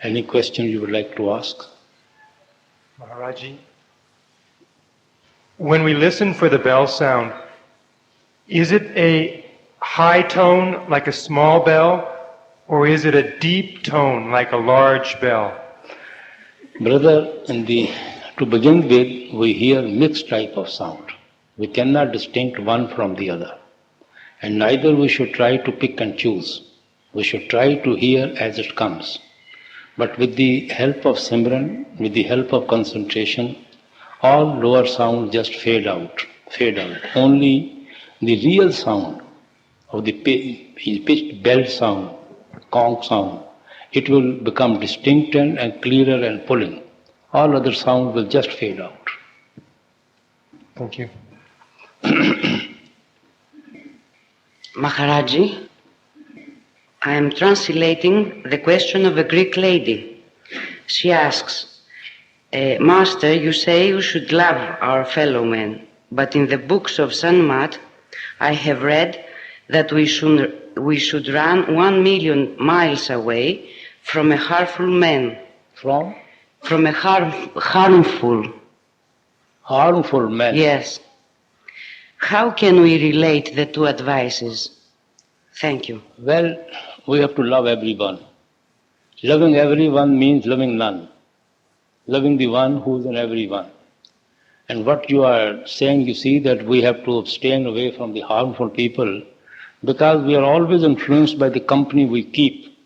Any question you would like to ask? Maharaji, when we listen for the bell sound, is it a high tone like a small bell, or is it a deep tone like a large bell? Brother, to begin with, we hear mixed type of sound. We cannot distinguish one from the other. And neither we should try to pick and choose. We should try to hear as it comes. But with the help of Simran, with the help of concentration, all lower sounds just fade out. Only the real sound of the pitched bell sound, conch sound, it will become distinct and clearer and pulling. All other sound will just fade out. Thank you. Maharaji, I am translating the question of a Greek lady. She asks, Master, you say we should love our fellow men, but in the books of Sanmat, I have read that we should run 1 million miles away from a harmful man. From a harmful man? Yes. How can we relate the two advices? Thank you. Well, we have to love everyone. Loving everyone means loving none. Loving the one who is in everyone. And what you are saying, you see that we have to abstain away from the harmful people because we are always influenced by the company we keep.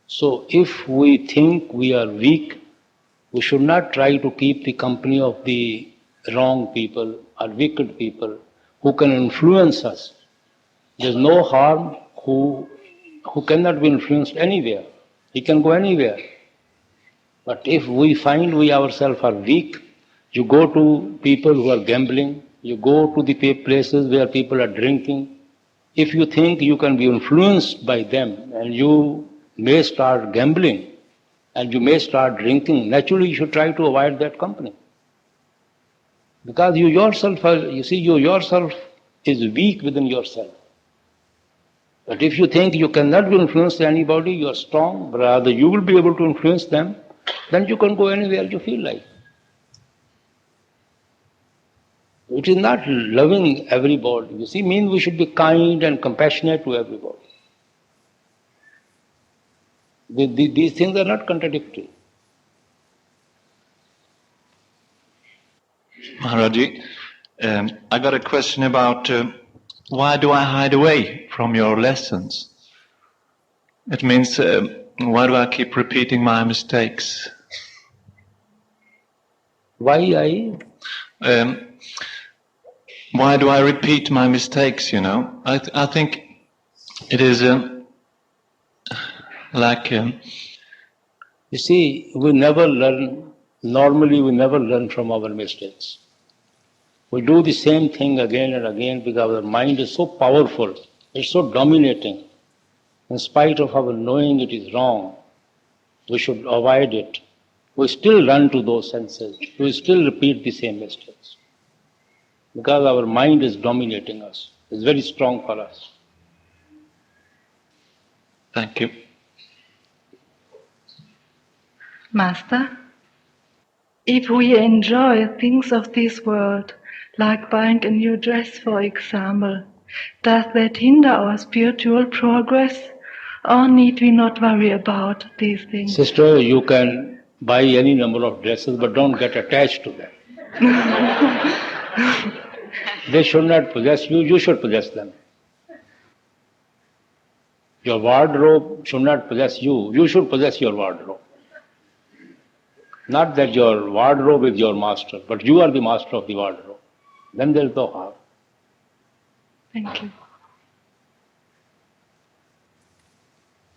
So if we think we are weak, we should not try to keep the company of the wrong people or wicked people who can influence us. There is no harm who cannot be influenced anywhere. He can go anywhere. But if we find we ourselves are weak, you go to people who are gambling, you go to the places where people are drinking. If you think you can be influenced by them and you may start gambling and you may start drinking, naturally you should try to avoid that company. Because you yourself is weak within yourself. But if you think you cannot be influenced by anybody, you are strong, rather you will be able to influence them, then you can go anywhere you feel like. It is not loving everybody. You see, means we should be kind and compassionate to everybody. These things are not contradictory. Maharaji, I got a question about why do I hide away from your lessons? It means, why do I keep repeating my mistakes? Why do I repeat my mistakes, you know? I think it is You see, we never learn from our mistakes. We do the same thing again and again because our mind is so powerful, it's so dominating. In spite of our knowing it is wrong, we should avoid it. We still run to those senses. We still repeat the same mistakes. Because our mind is dominating us. It's very strong for us. Thank you. Master, if we enjoy things of this world, like buying a new dress, for example, does that hinder our spiritual progress, or need we not worry about these things? Sister, you can buy any number of dresses, but don't get attached to them. They should not possess you, you should possess them. Your wardrobe should not possess you, you should possess your wardrobe. Not that your wardrobe is your master, but you are the master of the wardrobe. Then there is no harm. Thank you.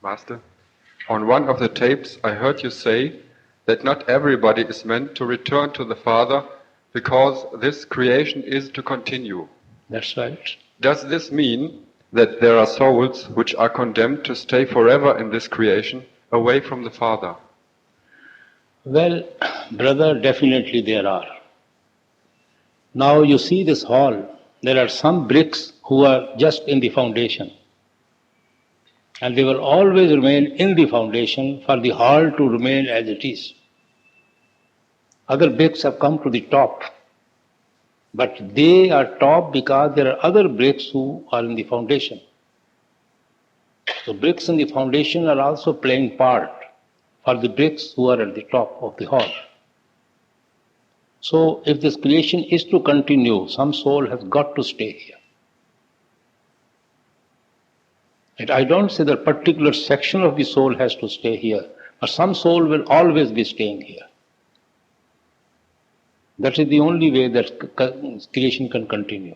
Master, on one of the tapes I heard you say that not everybody is meant to return to the Father because this creation is to continue. That's right. Does this mean that there are souls which are condemned to stay forever in this creation, away from the Father? Well, brother, definitely there are. Now you see this hall, there are some bricks who are just in the foundation. And they will always remain in the foundation for the hall to remain as it is. Other bricks have come to the top, but they are top because there are other bricks who are in the foundation. So bricks in the foundation are also playing part for the bricks who are at the top of the hall. So if this creation is to continue, some soul has got to stay here. And I don't say that particular section of the soul has to stay here, but some soul will always be staying here. That is the only way that creation can continue.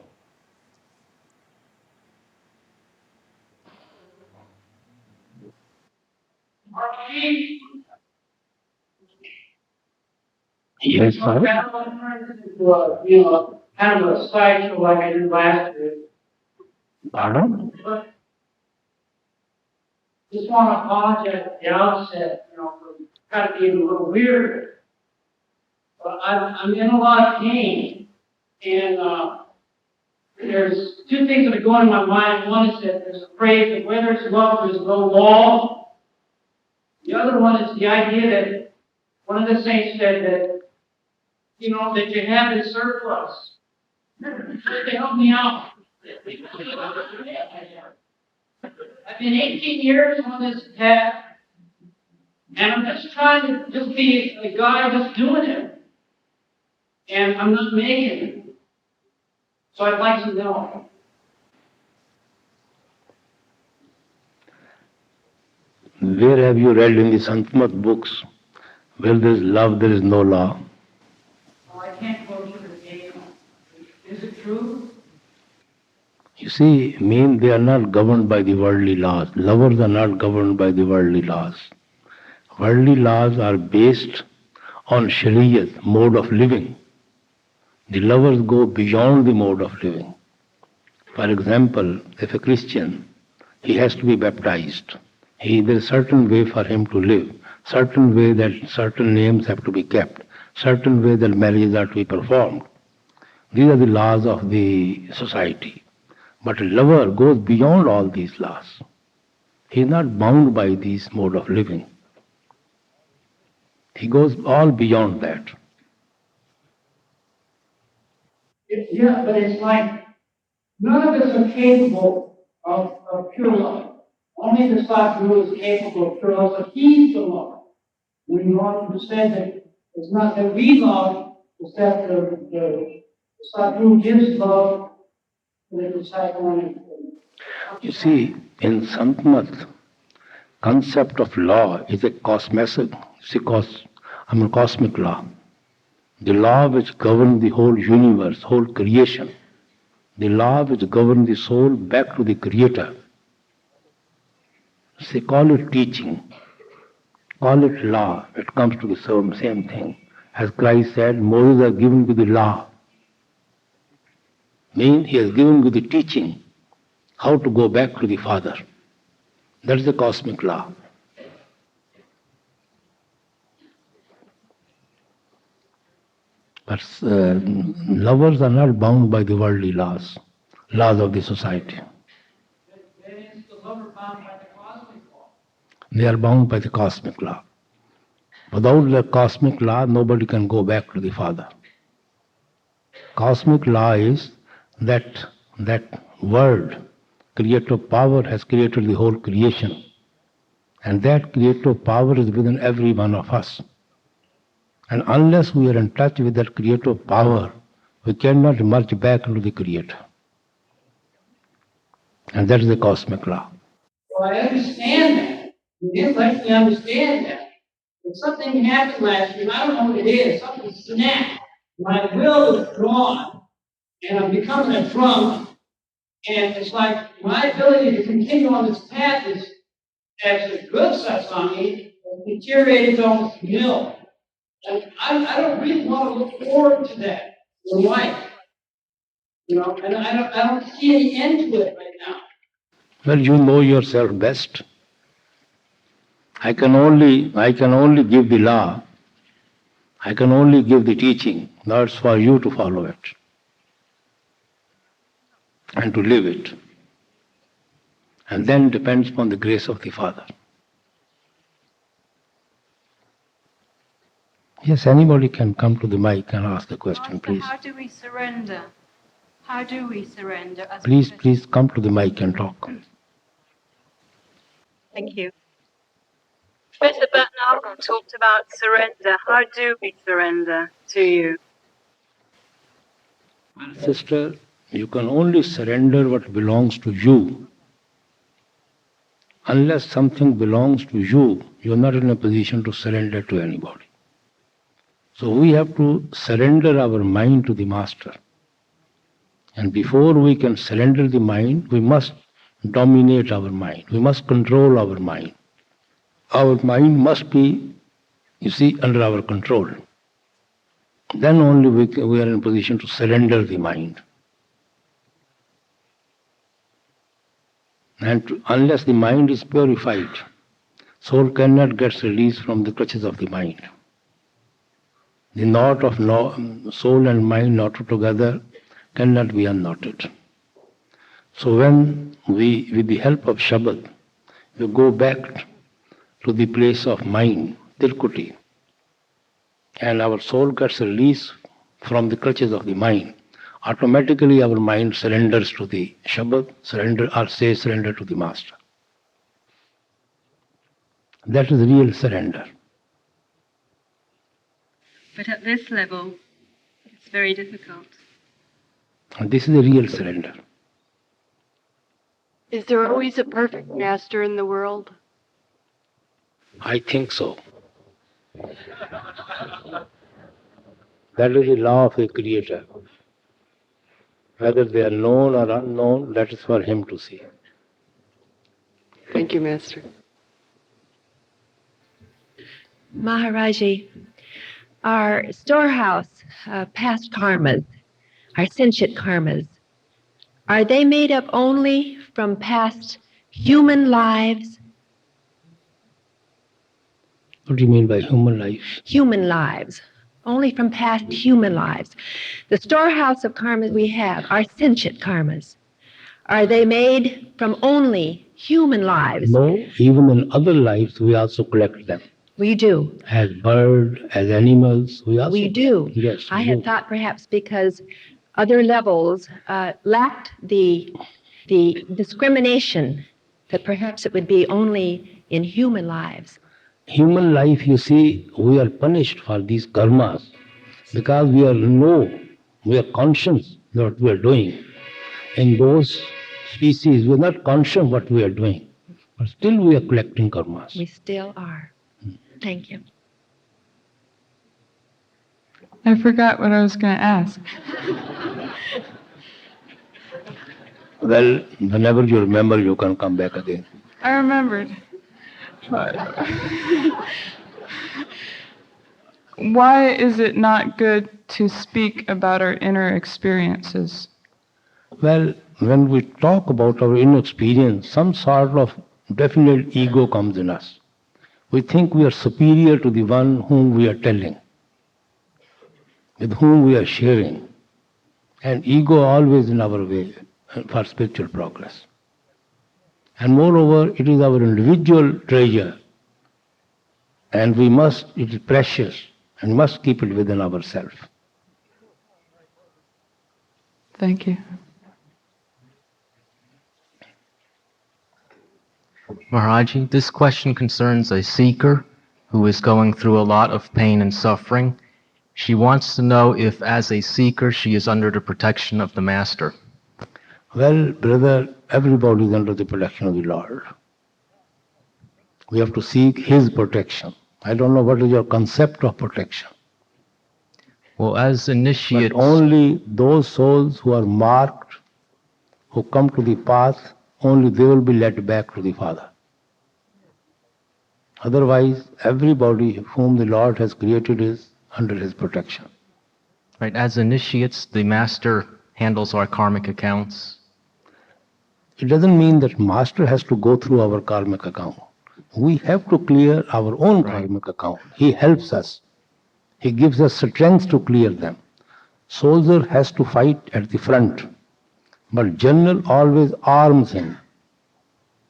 Yes, sir. Kind of a sideshow like I did last year. Pardon? But just want to apologize at the outset, for kind of being a little weird. But I'm in a lot of pain, and there's two things that are going in my mind. One is that there's a phrase that where there's love, there's no wall. The other one is the idea that one of the saints said that, that you have in surplus. Just to help me out. I've been 18 years on this path, and I'm just trying to just be a guy just doing it. And I'm not making it. So I'd like to know. Where have you read in the Santmat books, where there is love, there is no law? Oh, I can't go through the game. Is it true? You see, they are not governed by the worldly laws. Lovers are not governed by the worldly laws. Worldly laws are based on Shariat, mode of living. The lovers go beyond the mode of living. For example, if a Christian, he has to be baptized. There is a certain way for him to live, certain way that certain names have to be kept, certain way that marriages are to be performed. These are the laws of the society. But a lover goes beyond all these laws. He is not bound by these mode of living. He goes all beyond that. Yeah, but it's like none of us are capable of pure love. Only the Sadguru is capable of pure love, so he's the love. When you want to say that it's not that we love, it's that the Sadguru gives love to the disciple. You see, in Santmat, concept of law is a cosmic law. The law which governs the whole universe, whole creation. The law which governs the soul back to the Creator. Say, call it teaching, call it law. It comes to the same thing. As Christ said, Moses has given you the law. Means he has given you the teaching, how to go back to the Father. That is the cosmic law. But lovers are not bound by the worldly laws of the society. Then is the lover bound by the cosmic law? They are bound by the cosmic law. Without the cosmic law, nobody can go back to the Father. Cosmic law is that word, creative power has created the whole creation. And that creative power is within every one of us. And unless we are in touch with that creative power, we cannot merge back into the Creator. And that is the cosmic law. Well, I understand that. Intellectually understand that. But something happened last year, and I don't know what it is. Something snapped. My will is drawn, and I'm becoming a drunk. And it's like my ability to continue on this path is, as a good satsangi, deteriorated to almost nil. And I don't really want to look forward to that in life. And I don't see any end to it right now. Well, you know yourself best. I can only give the law. I can only give the teaching. Now it's for you to follow it and to live it. and then depends upon the grace of the Father. Yes, anybody can come to the mic and ask the question, Master, please. how do we surrender? How do we surrender? As Please come to the mic and talk. Thank you. Professor Bhatnagar talked about surrender. How do we surrender to you? Sister, you can only surrender what belongs to you. Unless something belongs to you, you're not in a position to surrender to anybody. So we have to surrender our mind to the Master. And before we can surrender the mind, we must dominate our mind. We must control our mind. Our mind must be, under our control. Then only we are in a position to surrender the mind. And unless the mind is purified, soul cannot get released from the clutches of the mind. The knot of soul and mind knotted together cannot be unknotted. So when we, with the help of Shabad, we go back to the place of mind, Tirkuti, and our soul gets released from the clutches of the mind, automatically our mind surrenders to the Shabad, surrender to the Master. That is real surrender. But at this level, it's very difficult. And this is a real surrender. Is there always a perfect master in the world? I think so. That is the law of the Creator. Whether they are known or unknown, that is for Him to see. Thank you, Master. Maharaji, our storehouse, past karmas, our sentient karmas, are they made up only from past human lives? What do you mean by human life? Human lives. Only from past human lives. The storehouse of karmas we have are sentient karmas. Are they made from only human lives? No, even in other lives we also collect them. We do. As birds, as animals, We do. Yes. I had thought perhaps because other levels lacked the discrimination that perhaps it would be only in human lives. Human life, you see, we are punished for these karmas because we are conscious of what we are doing. In those species, we are not conscious of what we are doing, but still we are collecting karmas. We still are. Thank you. I forgot what I was going to ask. Well, whenever you remember, you can come back again. I remembered. Why is it not good to speak about our inner experiences? Well, when we talk about our inner experience, some sort of definite ego comes in us. We think we are superior to the one whom we are telling, with whom we are sharing. And ego always in our way for spiritual progress. And moreover, it is our individual treasure, and it is precious, and must keep it within ourselves. Thank you. Maharaji, this question concerns a seeker who is going through a lot of pain and suffering. She wants to know if, as a seeker, she is under the protection of the Master. Well, brother, everybody is under the protection of the Lord. We have to seek His protection. I don't know what is your concept of protection. Well, as initiates... But only those souls who are marked, who come to the path, only they will be led back to the Father. Otherwise, everybody whom the Lord has created is under His protection. Right, as initiates, the Master handles our karmic accounts. It doesn't mean that Master has to go through our karmic account. We have to clear our own karmic account. He helps us. He gives us strength to clear them. Soldier has to fight at the front, but general always arms him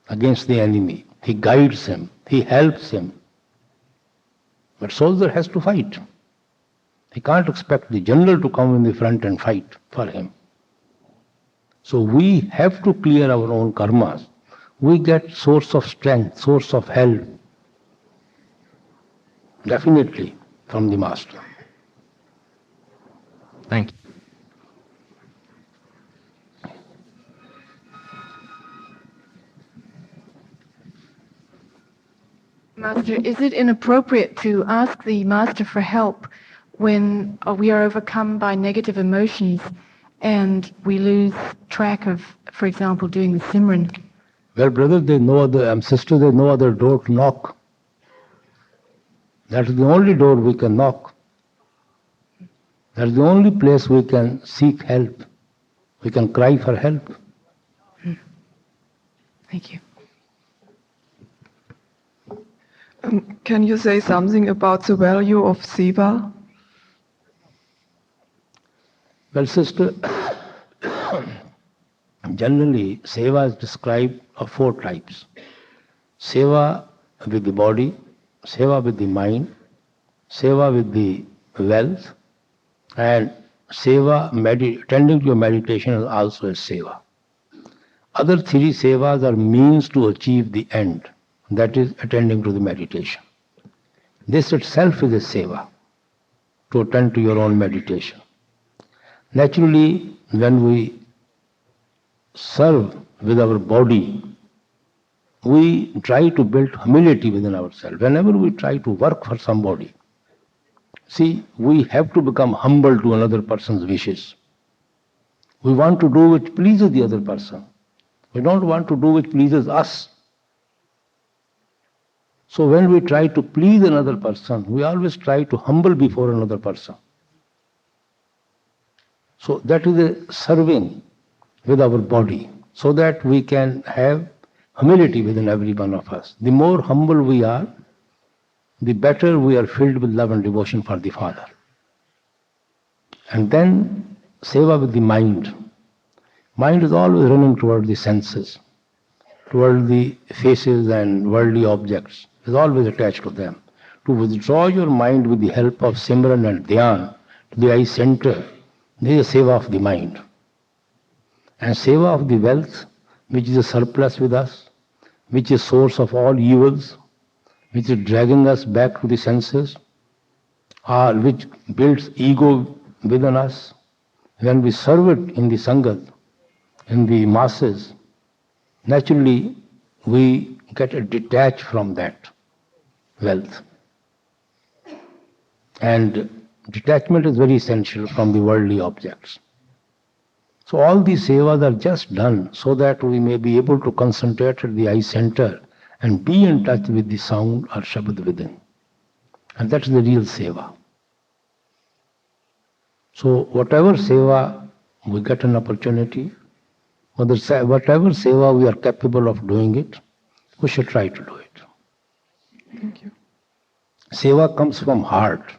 against the enemy. He guides him. He helps him. But soldier has to fight. He can't expect the general to come in the front and fight for him. So we have to clear our own karmas. We get source of strength, source of help, definitely from the Master. Thank you. Master, is it inappropriate to ask the Master for help when we are overcome by negative emotions and we lose track of, for example, doing the Simran? Well, brother, sister, there's no other door to knock. That is the only door we can knock. That is the only place we can seek help. We can cry for help. Thank you. Can you say something about the value of seva? Well, sister, generally, seva is described of 4 types. Seva with the body, seva with the mind, seva with the wealth, and seva, tending to your meditation is also a seva. Other 3 sevas are means to achieve the end, that is attending to the meditation. This itself is a seva, to attend to your own meditation. Naturally, when we serve with our body, we try to build humility within ourselves. Whenever we try to work for somebody, see, we have to become humble to another person's wishes. We want to do which pleases the other person. We don't want to do which pleases us. So when we try to please another person, we always try to humble before another person. So that is a serving with our body, so that we can have humility within every one of us. The more humble we are, the better we are filled with love and devotion for the Father. And then seva with the mind. Mind is always running toward the senses, toward the faces and worldly objects, is always attached to them. To withdraw your mind with the help of Simran and Dhyan to the eye center, this is a seva of the mind. And seva of the wealth, which is a surplus with us, which is source of all evils, which is dragging us back to the senses, or which builds ego within us. When we serve it in the Sangat, in the masses, naturally we get detached from that wealth. And detachment is very essential from the worldly objects. So all these sevas are just done so that we may be able to concentrate at the eye center and be in touch with the sound or Shabad within. And that's the real seva. So whatever seva we get an opportunity, whatever seva we are capable of doing it, we should try to do it. Thank you. Seva comes from heart.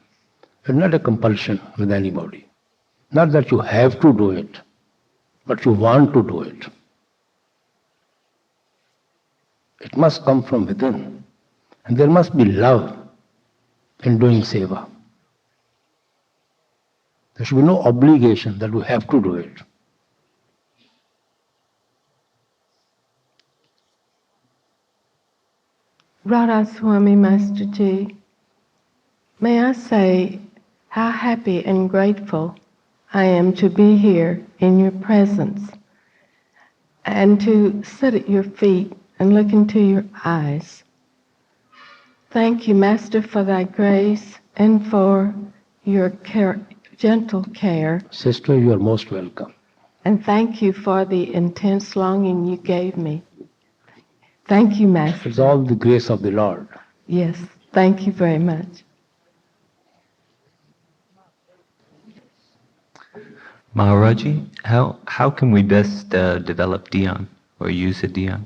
It's not a compulsion with anybody. Not that you have to do it, but you want to do it. It must come from within. And there must be love in doing seva. There should be no obligation that we have to do it. Radha Swami Master Ji, may I say how happy and grateful I am to be here in your presence and to sit at your feet and look into your eyes. Thank you, Master, for thy grace and for your gentle care. Sister, you are most welcome. And thank you for the intense longing you gave me. Thank you, Master. It's all the grace of the Lord. Yes, thank you very much. Maharaji, how can we best develop dhyan or use a dhyan?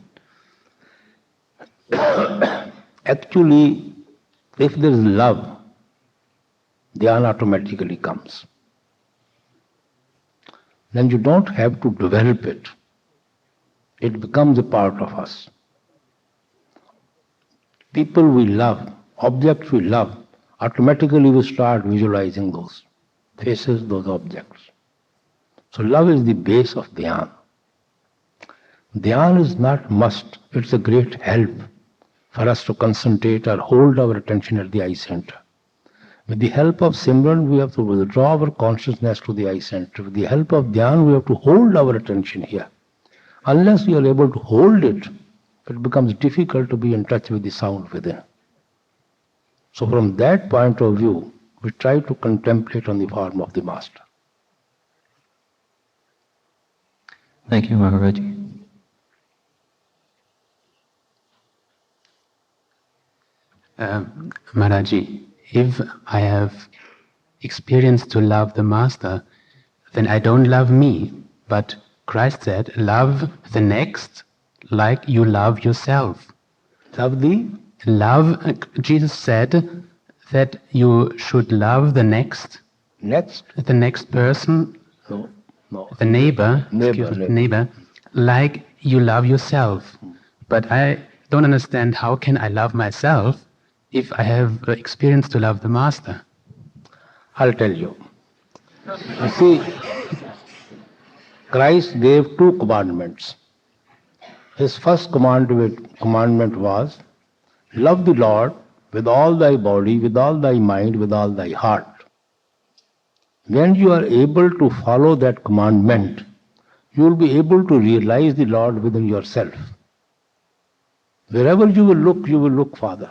Actually, if there is love, dhyan automatically comes. Then you don't have to develop it. It becomes a part of us. people we love, objects we love, automatically we start visualizing those faces, those objects. So love is the base of dhyan. Dhyan is not must, it's a great help for us to concentrate or hold our attention at the eye center. With the help of Simran, we have to withdraw our consciousness to the eye center. With the help of Dhyan, we have to hold our attention here. Unless we are able to hold it, it becomes difficult to be in touch with the sound within. So from that point of view, we try to contemplate on the form of the Master. Thank you, Maharaji. Maharaji, if I have experienced to love the Master, then I don't love me. But Christ said, love the next like you love yourself. Love the? Jesus said that you should love the next. Next? The next person. No. The neighbor. Neighbor. Like you love yourself. But I don't understand, how can I love myself if I have experience to love the Master? I'll tell you. You see, Christ gave 2 commandments. His first commandment was, love the Lord with all thy body, with all thy mind, with all thy heart. When you are able to follow that commandment, you will be able to realize the Lord within yourself. Wherever you will look Father.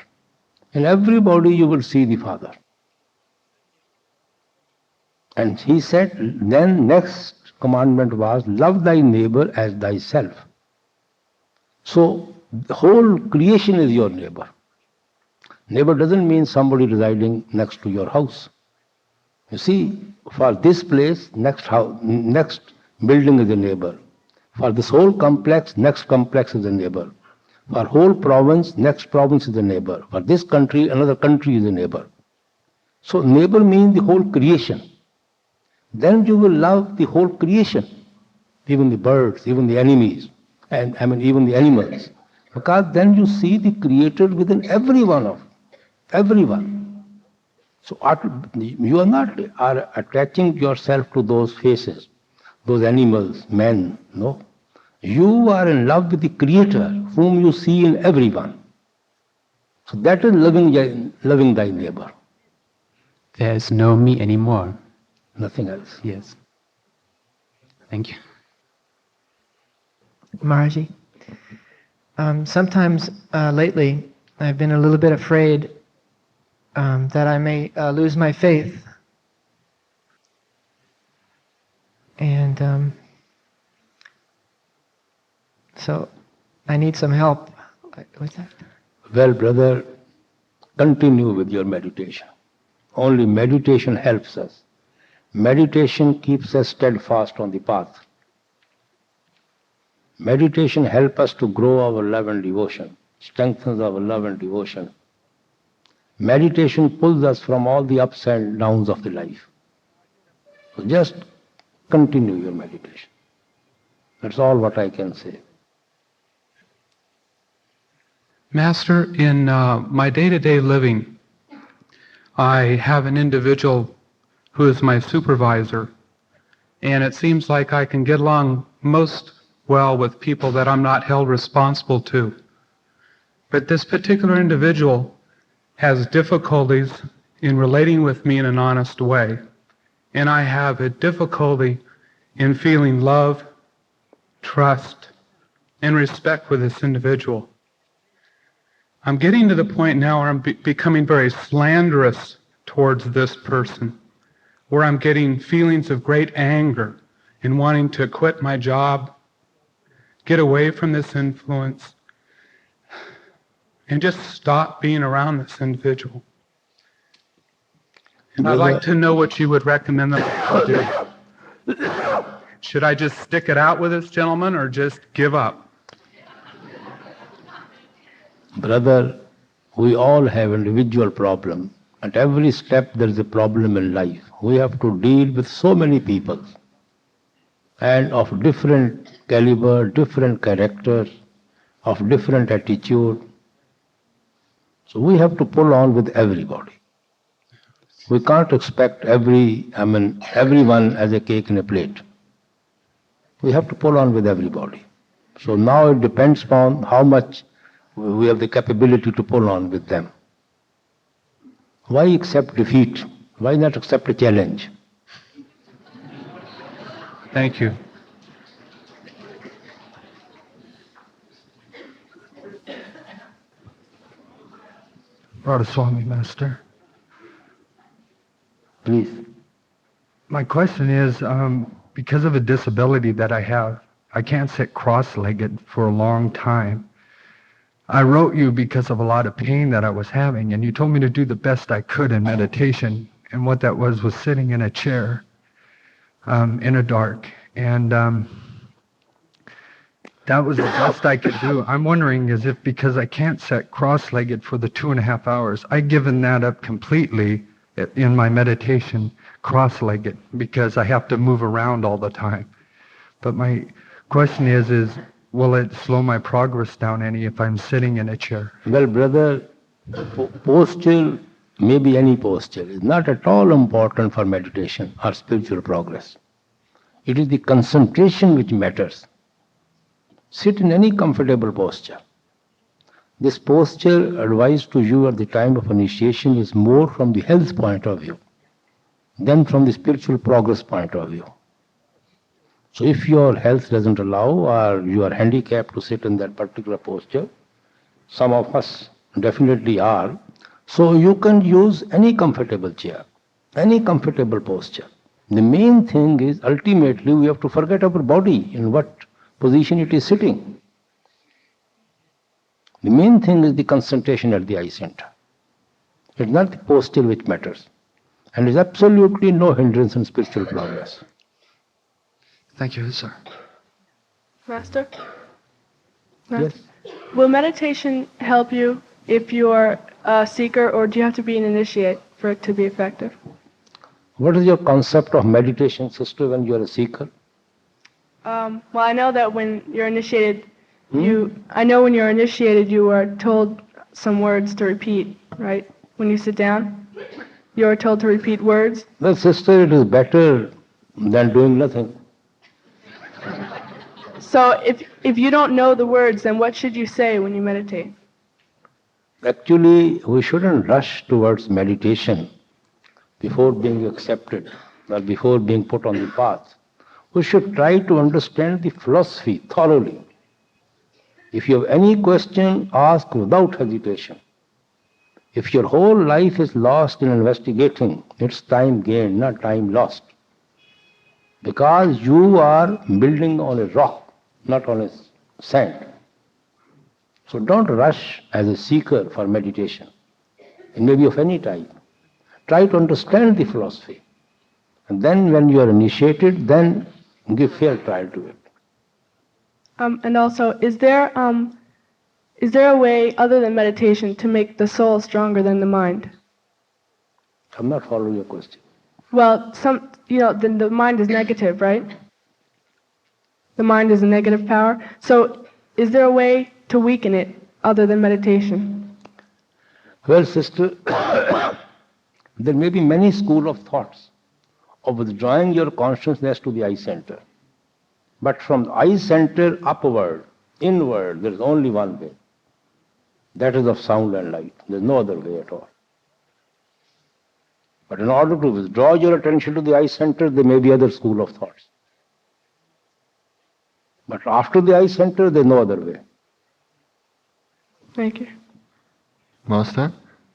In everybody you will see the Father. And he said, then next commandment was, love thy neighbor as thyself. So the whole creation is your neighbor. Neighbor doesn't mean somebody residing next to your house. You see, for this place, next building is a neighbor. For this whole complex, next complex is a neighbor. For whole province, next province is a neighbor. For this country, another country is a neighbor. So neighbor means the whole creation. Then you will love the whole creation, even the birds, even the enemies, and even the animals. Because then you see the Creator within everyone. So you are not attaching yourself to those faces, those animals, men, no. You are in love with the Creator whom you see in everyone. So that is loving thy neighbor. There is no me anymore. Nothing else. Yes. Thank you. Maharaji, sometimes lately I've been a little bit afraid that I may lose my faith. And so I need some help. What's that? Well, brother, continue with your meditation. Only meditation helps us. Meditation keeps us steadfast on the path. Meditation helps us to grow our love and devotion, strengthens our love and devotion. Meditation pulls us from all the ups and downs of the life. So just continue your meditation. That's all what I can say. Master, in my day-to-day living, I have an individual who is my supervisor, and it seems like I can get along most well with people that I'm not held responsible to. But this particular individual has difficulties in relating with me in an honest way, and I have a difficulty in feeling love, trust, and respect for this individual. I'm getting to the point now where I'm becoming very slanderous towards this person, where I'm getting feelings of great anger and wanting to quit my job, get away from this influence, and just stop being around this individual. And I'd like to know what you would recommend them to do. Should I just stick it out with this gentleman or just give up? Brother, we all have individual problems. At every step there is a problem in life. We have to deal with so many people and of different caliber, different character, of different attitude. So we have to pull on with everybody. We can't expect everyone as a cake in a plate. We have to pull on with everybody. So now it depends upon how much we have the capability to pull on with them. Why accept defeat? Why not accept a challenge? Thank you. Radhaswami, Master. Please. My question is, because of a disability that I have, I can't sit cross-legged for a long time. I wrote you because of a lot of pain that I was having, and you told me to do the best I could in meditation, and what that was sitting in a chair in a dark, and that was the best I could do. I'm wondering is if because I can't sit cross-legged for the 2.5 hours, I've given that up completely in my meditation, cross-legged, because I have to move around all the time. But my question is will it slow my progress down any if I'm sitting in a chair? Well, brother, posture, maybe any posture, is not at all important for meditation or spiritual progress. It is the concentration which matters. Sit in any comfortable posture. This posture advised to you at the time of initiation is more from the health point of view than from the spiritual progress point of view. So if your health doesn't allow or you are handicapped to sit in that particular posture, some of us definitely are, so you can use any comfortable chair, any comfortable posture. The main thing is ultimately we have to forget our body in what position it is sitting. The main thing is the concentration at the eye center. It's not the posture which matters. And there's absolutely no hindrance in spiritual progress. Thank you, sir. Master? Yes. Will meditation help you if you are a seeker, or do you have to be an initiate for it to be effective? What is your concept of meditation, sister, when you are a seeker? Well, I know that when you're initiated, you are told some words to repeat, right? When you sit down, you are told to repeat words. Well, sister, it is better than doing nothing. So if you don't know the words, then what should you say when you meditate? Actually, we shouldn't rush towards meditation before being accepted or before being put on the path. We should try to understand the philosophy thoroughly. If you have any question, ask without hesitation. If your whole life is lost in investigating, it's time gained, not time lost. Because you are building on a rock, not on a sand. So don't rush as a seeker for meditation. It may be of any type. Try to understand the philosophy. And then when you are initiated, then give fair trial to it. And also, is there a way other than meditation to make the soul stronger than the mind? I'm not following your question. Well, the mind is negative, right? The mind is a negative power. So, is there a way to weaken it other than meditation? Well, sister, there may be many schools of thoughts of withdrawing your consciousness to the eye center. But from the eye center upward, inward, there is only one way. That is of sound and light. There is no other way at all. But in order to withdraw your attention to the eye center, there may be other school of thoughts. But after the eye center, there is no other way. Thank you. Master,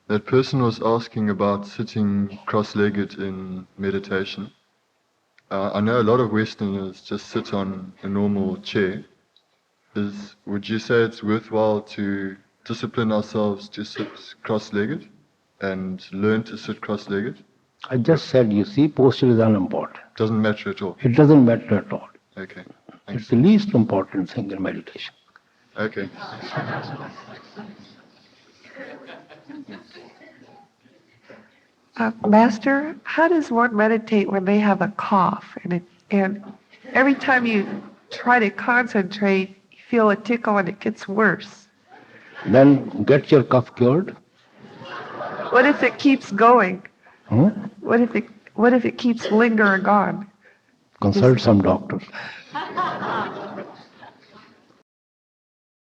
that person was asking about sitting cross-legged in meditation. I know a lot of Westerners just sit on a normal chair. Would you say it's worthwhile to discipline ourselves to sit cross-legged and learn to sit cross-legged? I just said, you see, posture is unimportant. Doesn't matter at all? It doesn't matter at all. Okay. It's the least important thing in meditation. Okay. Master, how does one meditate when they have a cough? And every time you try to concentrate, you feel a tickle and it gets worse. Then get your cough cured What if it keeps going? Hmm? What if it keeps lingering on? Consult some doctor.